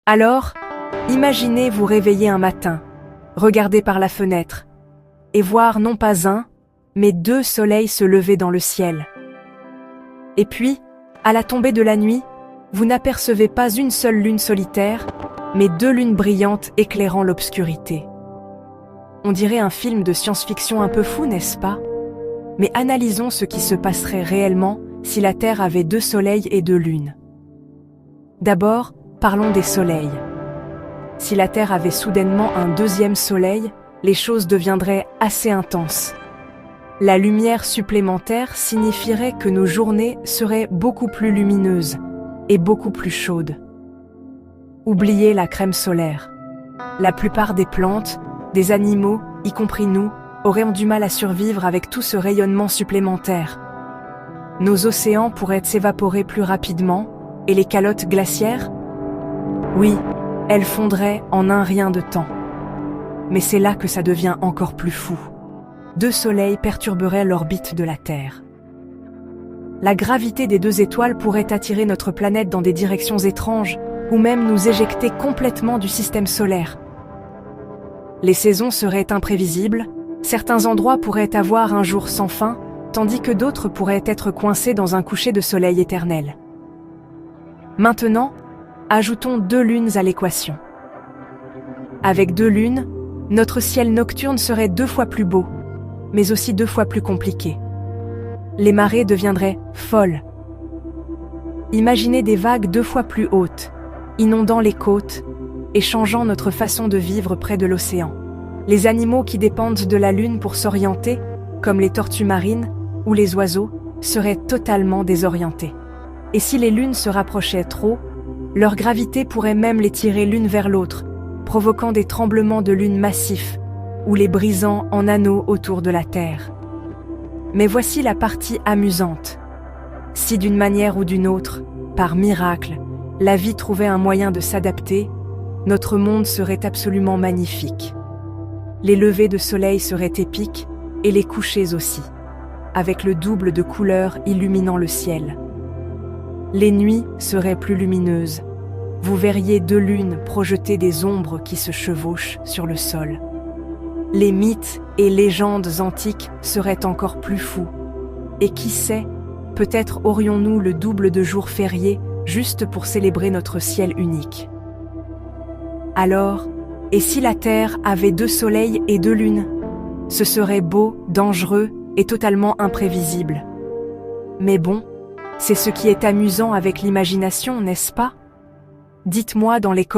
Alors, imaginez vous réveiller un matin, regarder par la fenêtre, et voir non pas un, mais 2 soleils se lever dans le ciel. Et puis, à la tombée de la nuit, vous n'apercevez pas une seule lune solitaire, mais 2 lunes brillantes éclairant l'obscurité. On dirait un film de science-fiction un peu fou, n'est-ce pas? Mais analysons ce qui se passerait réellement si la Terre avait 2 soleils et 2 lunes. D'abord, parlons des soleils. Si la Terre avait soudainement un 2e soleil, les choses deviendraient assez intenses. La lumière supplémentaire signifierait que nos journées seraient beaucoup plus lumineuses et beaucoup plus chaudes. Oubliez la crème solaire. La plupart des plantes, des animaux, y compris nous, auraient du mal à survivre avec tout ce rayonnement supplémentaire. Nos océans pourraient s'évaporer plus rapidement, et les calottes glaciaires? Oui, elles fondraient en un rien de temps. Mais c'est là que ça devient encore plus fou. 2 soleils perturberaient l'orbite de la Terre. La gravité des 2 étoiles pourrait attirer notre planète dans des directions étranges, ou même nous éjecter complètement du système solaire. Les saisons seraient imprévisibles, certains endroits pourraient avoir un jour sans fin, tandis que d'autres pourraient être coincés dans un coucher de soleil éternel. Maintenant, ajoutons 2 lunes à l'équation. Avec 2 lunes, notre ciel nocturne serait 2 fois plus beau, mais aussi 2 fois plus compliqué. Les marées deviendraient folles. Imaginez des vagues 2 fois plus hautes, inondant les côtes et changeant notre façon de vivre près de l'océan. Les animaux qui dépendent de la Lune pour s'orienter, comme les tortues marines ou les oiseaux, seraient totalement désorientés. Et si les lunes se rapprochaient trop, leur gravité pourrait même les tirer l'une vers l'autre, provoquant des tremblements de lune massifs ou les brisant en anneaux autour de la Terre. Mais voici la partie amusante. Si d'une manière ou d'une autre, par miracle, la vie trouvait un moyen de s'adapter, notre monde serait absolument magnifique. Les levées de soleil seraient épiques et les couchers aussi, avec le double de couleurs illuminant le ciel. Les nuits seraient plus lumineuses. Vous verriez 2 lunes projeter des ombres qui se chevauchent sur le sol. Les mythes et légendes antiques seraient encore plus fous. Et qui sait, peut-être aurions-nous le double de jours fériés juste pour célébrer notre ciel unique. Alors, et si la Terre avait 2 soleils et 2 lunes? Ce serait beau, dangereux et totalement imprévisible. Mais bon, c'est ce qui est amusant avec l'imagination, n'est-ce pas? Dites-moi dans les commentaires.